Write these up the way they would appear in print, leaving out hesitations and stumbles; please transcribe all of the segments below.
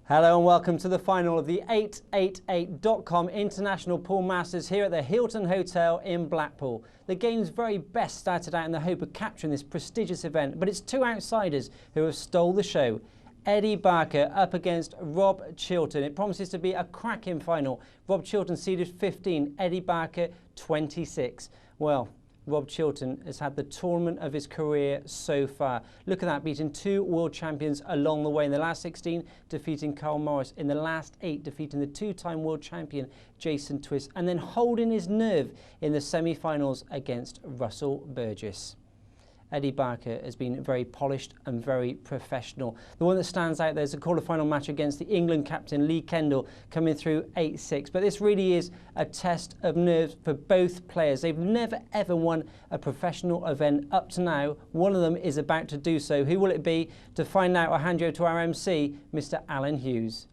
Hello and welcome to the final of the 888.com International Pool Masters here at the Chilton Hotel in Blackpool. The game's very best started out in the hope of capturing this prestigious event, but it's two outsiders who have stole the show. Eddie Barker up against Rob Chilton. It promises to be a cracking final. Rob Chilton seeded 15, Eddie Barker 26. Well, Rob Chilton has had the tournament of his career so far. Look at that, beating two world champions along the way. In the last 16, defeating Carl Morris. In the last 8, defeating the two-time world champion Jason Twist. And then holding his nerve in the semi-finals against Russell Burgess. Eddie Barker has been very polished and very professional. The one that stands out there is a quarter-final match against the England captain Lee Kendall, coming through 8-6. But this really is a test of nerves for both players. They've never ever won a professional event up to now. One of them is about to do so. Who will it be? To find out, I'll hand you over to our MC, Mr. Alan Hughes.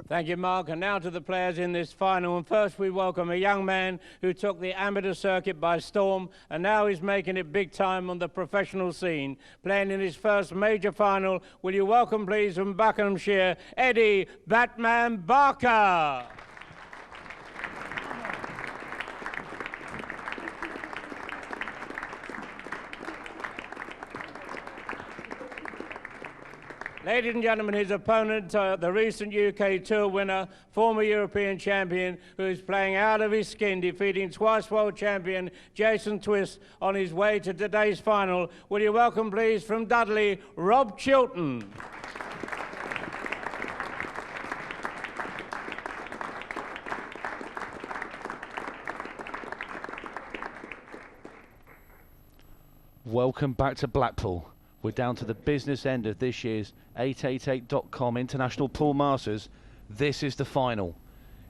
Thank you, Mark. And now to the players in this final. And first we welcome a young man who took the amateur circuit by storm and now he's making it big time on the professional scene. Playing in his first major final, will you welcome, please, from Buckinghamshire, Eddie Batman Barker. Ladies and gentlemen, his opponent, the recent UK Tour winner, former European champion, who is playing out of his skin, defeating twice world champion Jason Twist on his way to today's final. Will you welcome, please, from Dudley, Rob Chilton. Welcome back to Blackpool. We're down to the business end of this year's 888.com International Pool Masters. This is the final.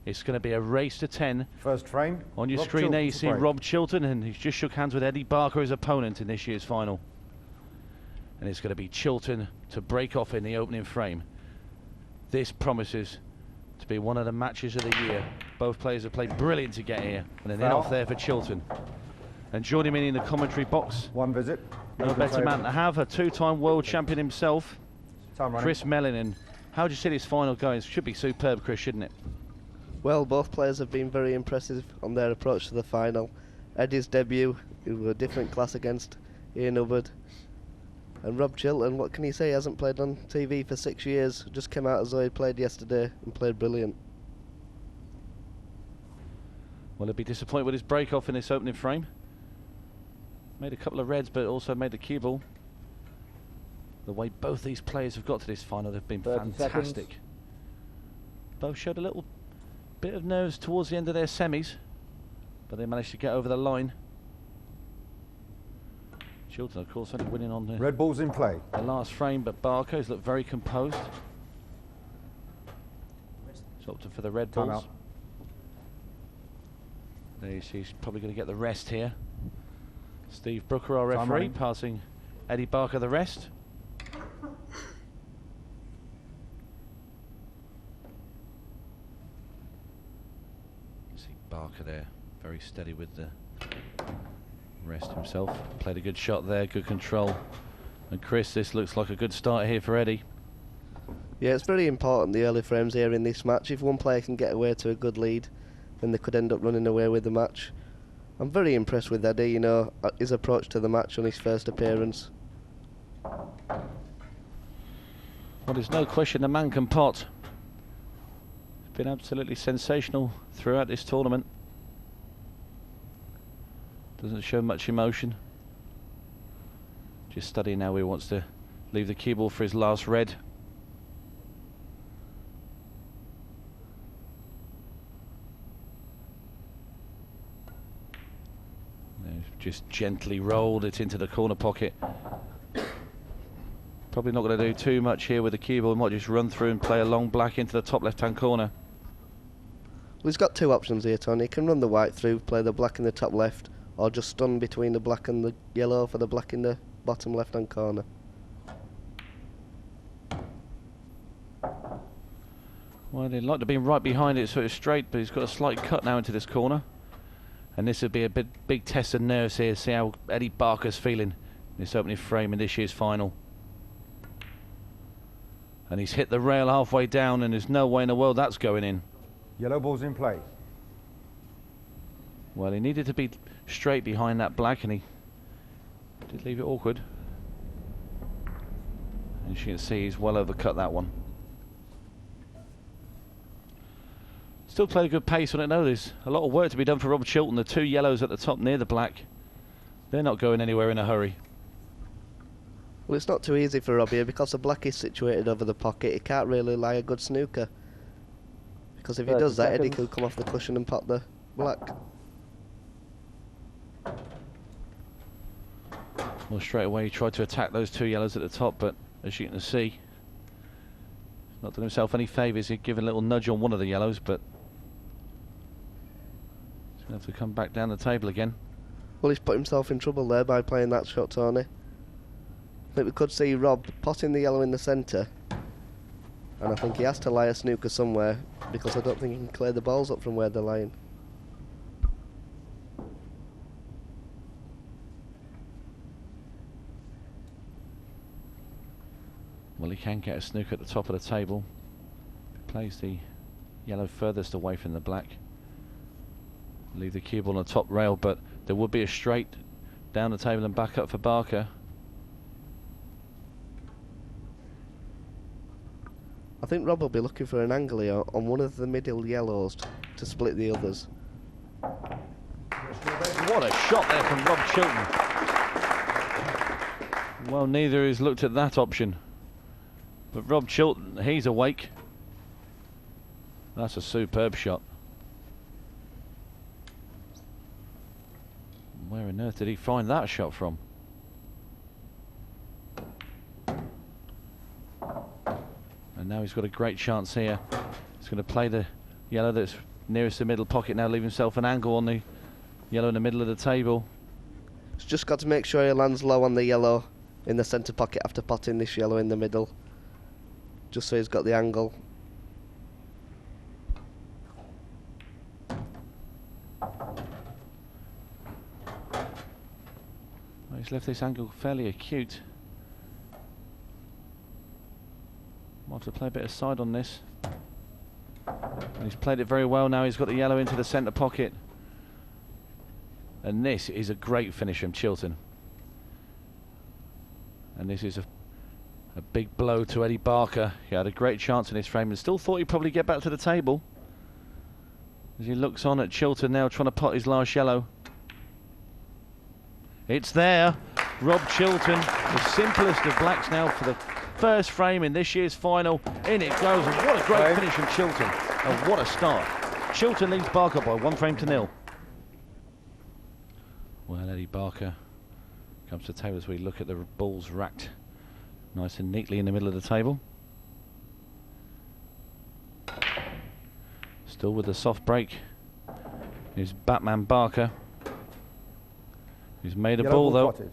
It's going to be a race to 10. First frame. On your screen there you see Rob Chilton, and he's just shook hands with Eddie Barker, his opponent in this year's final. And it's going to be Chilton to break off in the opening frame. This promises to be one of the matches of the year. Both players have played brilliant to get here, and then off there for Chilton. And joining me in the commentary box, one visit. No better man to have, a two-time world champion himself, Chris Mellin. And how do you see this final going? It should be superb, Chris, shouldn't it? Well, both players have been very impressive on their approach to the final. Eddie's debut, it was a different class against Ian Hubbard. And Rob Chilton, what can he say? He hasn't played on TV for 6 years. Just came out as though he played yesterday and played brilliant. Well, he'll be disappointed with his break-off in this opening frame. Made a couple of reds, but also made the cue ball. The way both these players have got to this final, they've been fantastic. Seconds. Both showed a little bit of nerves towards the end of their semis, but they managed to get over the line. Chilton, of course, only winning on the red balls in play. The last frame, but Barker has looked very composed. He's opted for the red balls. He's probably going to get the rest here. Steve Brooker, our referee, passing Eddie Barker the rest. See Barker there, very steady with the rest himself. Played a good shot there, good control. And Chris, this looks like a good start here for Eddie. Yeah, it's very important, the early frames here in this match. If one player can get away to a good lead, then they could end up running away with the match. I'm very impressed with Eddie, you know, his approach to the match on his first appearance. Well, there's no question the man can pot. He's been absolutely sensational throughout this tournament. Doesn't show much emotion. Just studying how he wants to leave the cue ball for his last red. Just gently rolled it into the corner pocket. Probably not going to do too much here with the cue ball. Might just run through and play a long black into the top left-hand corner. Well, he's got two options here, Tony. He can run the white through, play the black in the top left, or just stun between the black and the yellow for the black in the bottom left-hand corner. Well, they'd like to be right behind it so it's straight, but he's got a slight cut now into this corner. And this would be a big test of nerves here, see how Eddie Barker's feeling in this opening frame in this year's final. And he's hit the rail halfway down, and there's no way in the world that's going in. Yellow ball's in play. Well, he needed to be straight behind that black, and he did leave it awkward. As you can see, he's well overcut that one. Still played a good pace on it. No, there's a lot of work to be done for Rob Chilton. The 2 yellows at the top near the black, they're not going anywhere in a hurry. Well, it's not too easy for Rob here because the black is situated over the pocket. He can't really lie a good snooker. Because if he does that, Eddie could come off the cushion and pop the black. Well, straight away he tried to attack those 2 yellows at the top, but as you can see, he's not done himself any favours. He'd given a little nudge on one of the yellows, but he's going to have to come back down the table again. Well, he's put himself in trouble there by playing that shot, Tony. I think we could see Rob potting the yellow in the centre, and I think he has to lie a snooker somewhere because I don't think he can clear the balls up from where they're lying. Well, he can get a snooker at the top of the table. He plays the yellow furthest away from the black. Leave the cue ball on the top rail, but there would be a straight down the table and back up for Barker. I think Rob will be looking for an angle here on one of the middle yellows to split the others. What a shot there from Rob Chilton. Well, neither has looked at that option. But Rob Chilton, he's awake. That's a superb shot. Where on earth did he find that shot from? And now he's got a great chance here. He's going to play the yellow that's nearest the middle pocket now, leave himself an angle on the yellow in the middle of the table. He's just got to make sure he lands low on the yellow in the centre pocket after potting this yellow in the middle. Just so he's got the angle. Well, he's left this angle fairly acute. Might have to play a bit of side on this. And he's played it very well now. He's got the yellow into the centre pocket. And this is a great finish from Chilton. And this is a big blow to Eddie Barker. He had a great chance in his frame and still thought he'd probably get back to the table. As he looks on at Chilton now trying to pot his last yellow. It's there. Rob Chilton, the simplest of blacks now for the first frame in this year's final. In it goes, and what a great finish from Chilton. And what a start. Chilton leads Barker by 1-0. Well, Eddie Barker comes to the table as we look at the balls racked nice and neatly in the middle of the table. Still with the soft break is Batman Barker. He's made a ball though. Potted.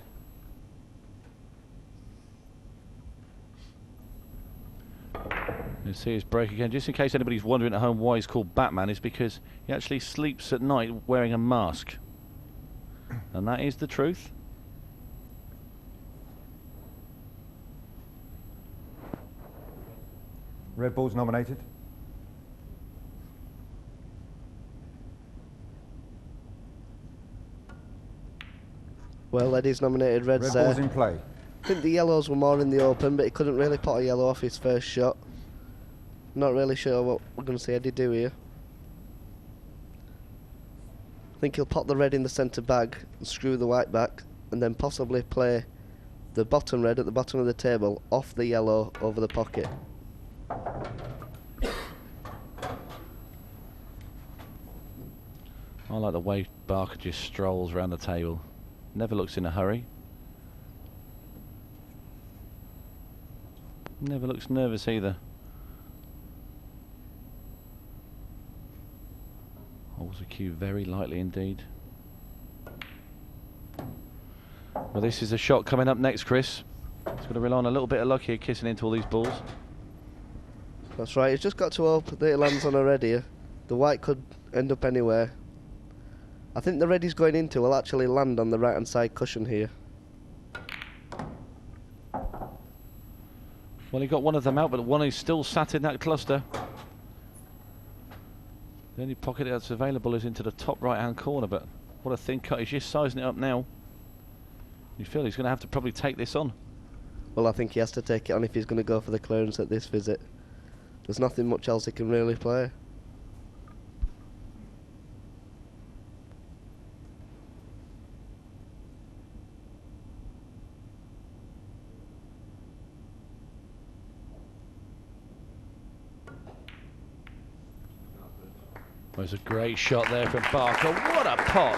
You see his break again. Just in case anybody's wondering at home why he's called Batman, is because he actually sleeps at night wearing a mask. And that is the truth. Red ball's nominated. Well, Eddie's nominated reds Red there. ball's in play. I think the yellows were more in the open, but he couldn't really pot a yellow off his first shot. Not really sure what we're going to see Eddie do here. I think he'll pot the red in the centre bag and screw the white back, and then possibly play the bottom red at the bottom of the table off the yellow over the pocket. I like the way Barker just strolls around the table. Never looks in a hurry. Never looks nervous either. Holds the cue very lightly indeed. Well, this is a shot coming up next, Chris. He's going to rely on a little bit of luck here, kissing into all these balls. That's right, he's just got to hope that it lands on a red here. The white could end up anywhere. I think the red he's going into will actually land on the right hand side cushion here. Well, he got one of them out, but one is still sat in that cluster. The only pocket that's available is into the top right-hand corner, but what a thin cut. He's just sizing it up now. You feel he's going to have to probably take this on. Well, I think he has to take it on if he's going to go for the clearance at this visit. There's nothing much else he can really play. There's a great shot there from Barker. What a pot!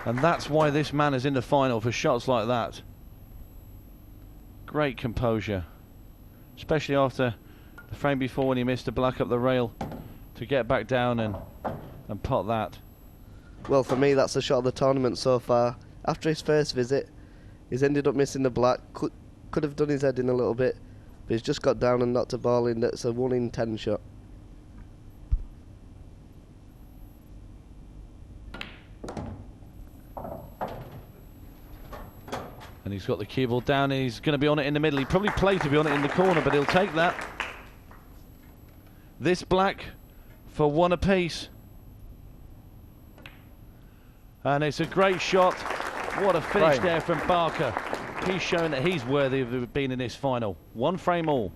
And that's why this man is in the final, for shots like that. Great composure, especially after the frame before when he missed a black up the rail, to get back down and pot that. Well, for me, that's the shot of the tournament so far. After his first visit, he's ended up missing the black. Could have done his head in a little bit, but he's just got down and knocked a ball in. That's a 1 in 10 shot. And he's got the cue ball down. He's going to be on it in the middle. He probably played to be on it in the corner, but he'll take that. This black for 1 apiece. And it's a great shot. What a finish there from Barker. He's shown that he's worthy of being in this final. 1 frame all.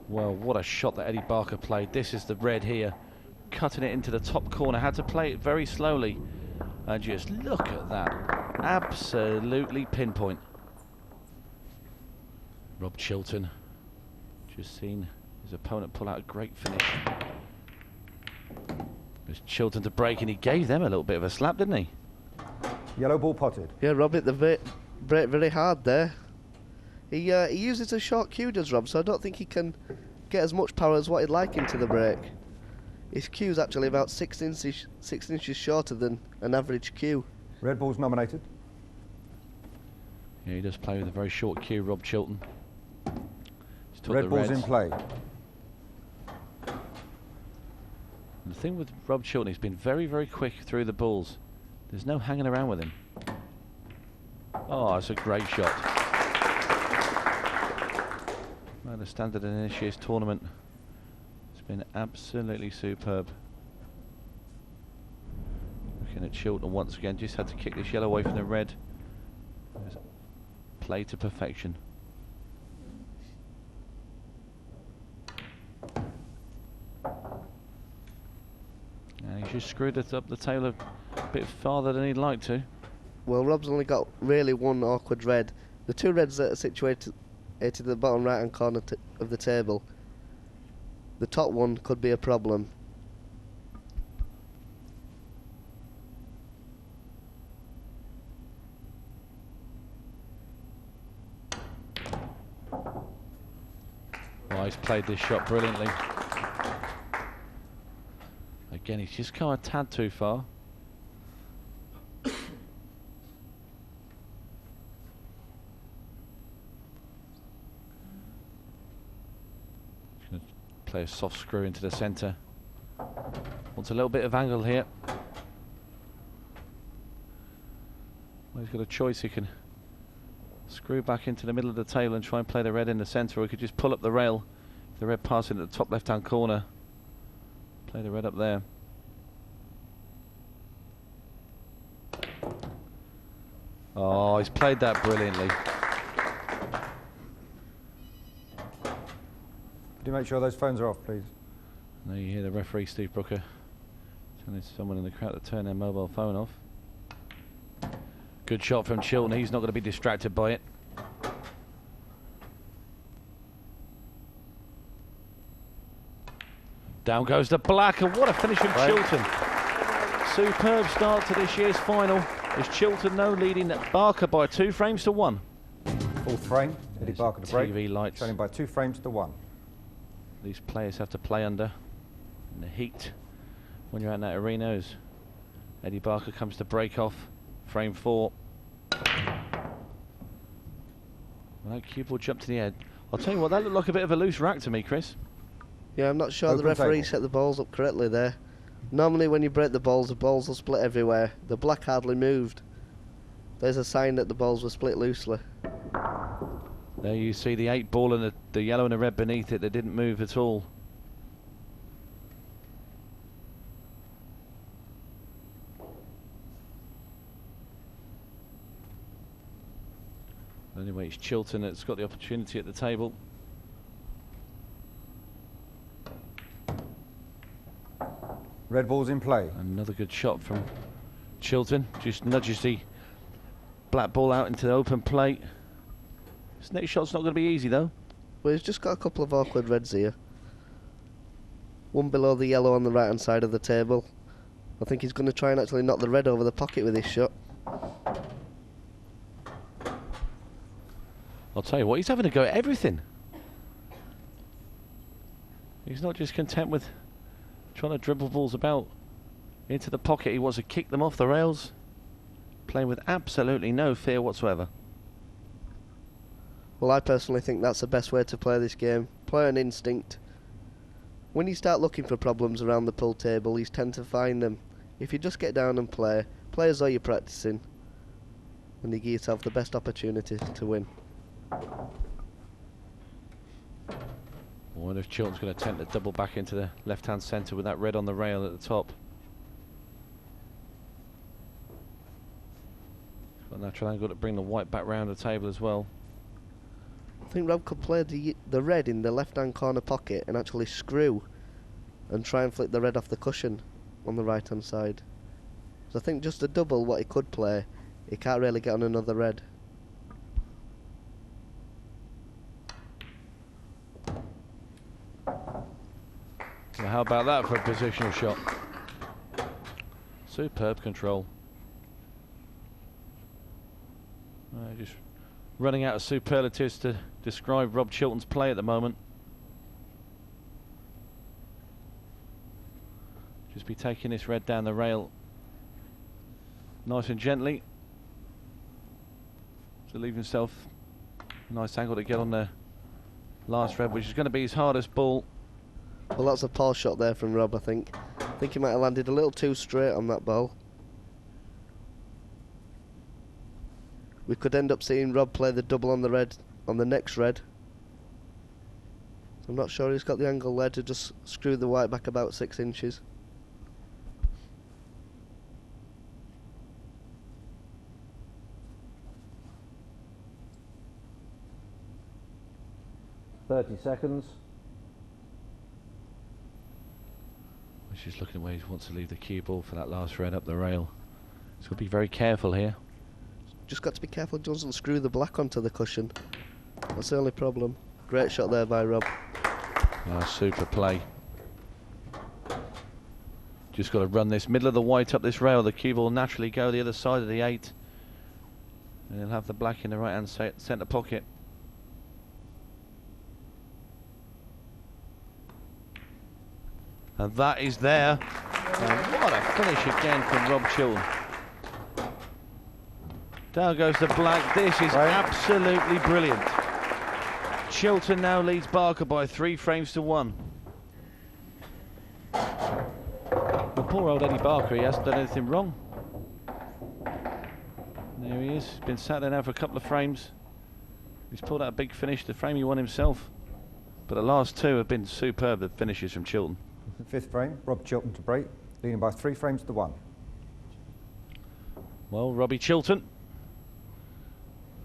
Well, what a shot that Eddie Barker played. This is the red here. Cutting it into the top corner. Had to play it very slowly. And just look at that. Absolutely pinpoint. Rob Chilton. Just seen his opponent pull out a great finish. There's Chilton to break, and he gave them a little bit of a slap, didn't he? Yellow ball potted. Yeah, Rob hit the break very hard there. He uses a short cue, does Rob, so I don't think he can get as much power as what he'd like into the break. His cue's actually about 6 inches shorter than an average cue. Red ball's nominated. Yeah, he does play with a very short cue, Rob Chilton. Red ball's in play. And the thing with Rob Chilton, he's been very, very quick through the balls. There's no hanging around with him. Oh, it's a great shot. Well, the standard in this year's tournament has been absolutely superb. Looking at Chilton once again, just had to kick this yellow away from the red. Play to perfection. And he's just screwed it up the tail a bit farther than he'd like to. Well, Rob's only got really 1 awkward red. The 2 reds that are situated at the bottom right hand corner of the table. The top one could be a problem. Oh, he's played this shot brilliantly. Again, he's just come a tad too far. Just going to play a soft screw into the centre. Wants a little bit of angle here. Well, he's got a choice. He can screw back into the middle of the table and try and play the red in the centre, or he could just pull up the rail. The red passing at the top left hand corner. Play the red up there. Oh, he's played that brilliantly. Do make sure those phones are off, please. Now you hear the referee, Steve Brooker, telling someone in the crowd to turn their mobile phone off. Good shot from Chilton. He's not going to be distracted by it. Down goes the black, and what a finish from Chilton. Superb start to this year's final. Is Chilton now leading Barker by 2 frames to 1. Full frame. Eddie Barker to break. TV lights. Showing by 2 frames to 1. These players have to play under in the heat when you're out in that arena. As Eddie Barker comes to break off. Frame 4. Well, that cue ball jumped to the head. I'll tell you what, that looked like a bit of a loose rack to me, Chris. Yeah, I'm not sure Open the referee table. set the balls up correctly there. Normally when you break the balls will split everywhere. The black hardly moved. There's a sign that the balls were split loosely. There you see the 8 ball and the yellow and the red beneath it. They didn't move at all. Anyway, it's Chilton that's got the opportunity at the table. Red ball's in play. Another good shot from Chilton. Just nudges the black ball out into the open plate. This next shot's not going to be easy though. Well, he's just got a couple of awkward reds here. One below the yellow on the right hand side of the table. I think he's going to try and actually knock the red over the pocket with his shot. I'll tell you what, he's having a go at everything. He's not just content with trying to dribble balls about into the pocket. He wants to kick them off the rails. Playing with absolutely no fear whatsoever. Well, I personally think that's the best way to play this game. Play on instinct. When you start looking for problems around the pool table, you tend to find them. If you just get down and play as though you're practicing, and you give yourself the best opportunity to win. I wonder if Chilton's going to attempt to double back into the left-hand centre with that red on the rail at the top. Got that triangle to bring the white back round the table as well. I think Rob could play the red in the left-hand corner pocket and actually screw and try and flick the red off the cushion on the right-hand side. So I think just a double what he could play, he can't really get on another red. Well, how about that for a positional shot? Superb control. Just running out of superlatives to describe Rob Chilton's play at the moment. Just be taking this red down the rail nice and gently to leave himself a nice angle to get on the last red, which is going to be his hardest ball. Well, that's a poor shot there from Rob, I think. I think he might have landed a little too straight on that ball. We could end up seeing Rob play the double on the red, on the next red. So I'm not sure he's got the angle there to just screw the white back about 6 inches. Seconds. He's just looking where he wants to leave the cue ball for that last red up the rail. He's got to be very careful here. Just got to be careful he doesn't screw the black onto the cushion. That's the only problem. Great shot there by Rob. Nice super play. Just got to run this middle of the white up this rail. The cue ball will naturally go the other side of the 8. And he'll have the black in the right hand centre pocket. And that is there. And what a finish again from Rob Chilton. Down goes the black. This is absolutely brilliant. Chilton now leads Barker by 3 frames to 1. The poor old Eddie Barker, he hasn't done anything wrong. There he is. He's been sat there now for a couple of frames. He's pulled out a big finish, the frame he won himself. But the last 2 have been superb, the finishes from Chilton. 5th frame, Rob Chilton to break, leading by 3 frames to 1. Well, Robbie Chilton,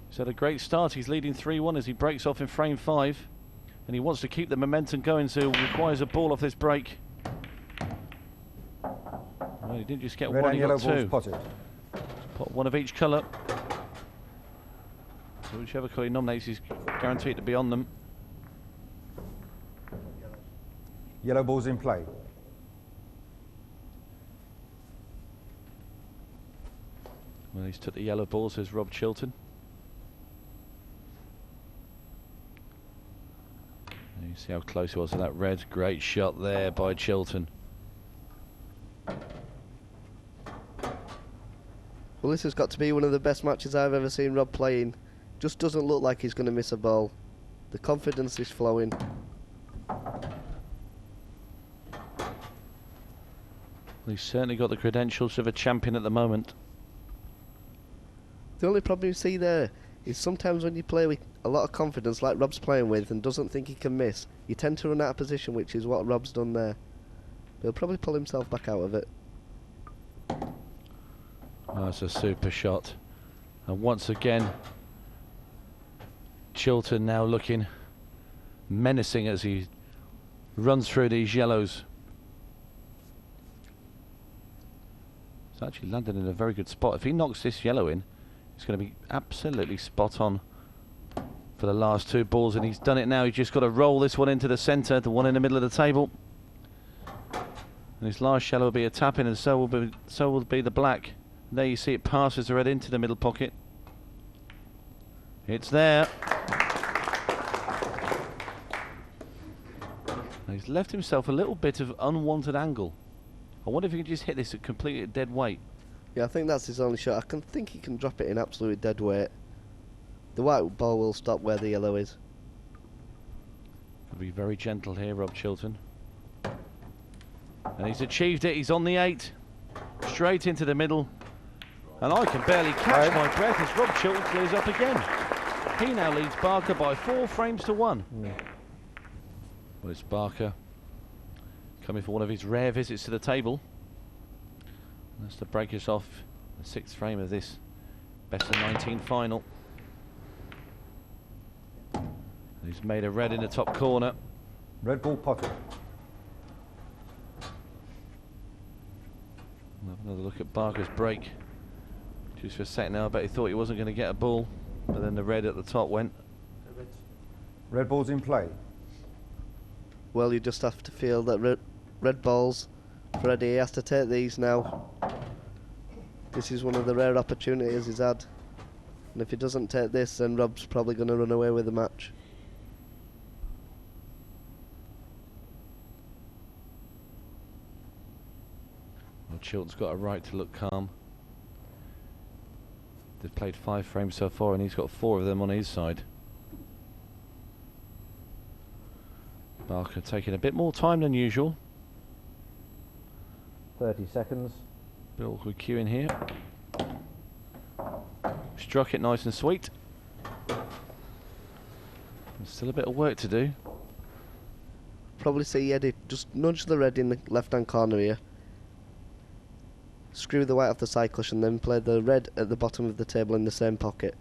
he's had a great start. He's leading 3-1 as he breaks off in frame 5. And he wants to keep the momentum going, so requires a ball off this break. Well, he didn't just get Red one, and he yellow got 2. balls potted. Pot one of each colour. So whichever colour he nominates, he's guaranteed to be on them. Yellow ball's in play. Well, he's took the yellow ball, says Rob Chilton. And you see how close he was to that red. Great shot there by Chilton. Well, this has got to be one of the best matches I've ever seen Rob playing. Just doesn't look like he's going to miss a ball. The confidence is flowing. He's certainly got the credentials of a champion at the moment. The only problem you see there is sometimes when you play with a lot of confidence like Rob's playing with and doesn't think he can miss, you tend to run out of position, which is what Rob's done there. He'll probably pull himself back out of it. Oh, that's a super shot. And once again, Chilton now looking menacing as he runs through these yellows. It's actually landed in a very good spot. If he knocks this yellow in, it's going to be absolutely spot on for the last two balls, and he's done it now. He's just got to roll this one into the centre, the one in the middle of the table. And his last yellow will be a tap-in, and so will be the black. There you see it passes the red into the middle pocket. It's there. And he's left himself a little bit of unwanted angle. I wonder if he can just hit this at completely dead weight. Yeah, I think that's his only shot. I think he can drop it in absolutely dead weight. The white ball will stop where the yellow is. He'll be very gentle here, Rob Chilton. And he's achieved it. He's on the 8. Straight into the middle. And I can barely catch my breath as Rob Chilton clears up again. He now leads Barker by 4 frames to 1. Well, it's Barker coming for one of his rare visits to the table. And that's to break us off the 6th frame of this best of 19 final. And he's made a red in the top corner. Red ball potted. We'll have another look at Barker's break. Just for a second now, I bet he thought he wasn't going to get a ball, but then the red at the top went. Red ball's in play. Well, you just have to feel that red balls for Eddie. He has to take these now. This is one of the rare opportunities he's had. And if he doesn't take this, then Rob's probably going to run away with the match. Well, Chilton's got a right to look calm. They've played 5 frames so far and he's got 4 of them on his side. Barker taking a bit more time than usual. 30 seconds. Bit awkward cue in here. Struck it nice and sweet. There's still a bit of work to do. Probably see Eddie just nudge the red in the left-hand corner here. Screw the white off the side cushion, then play the red at the bottom of the table in the same pocket.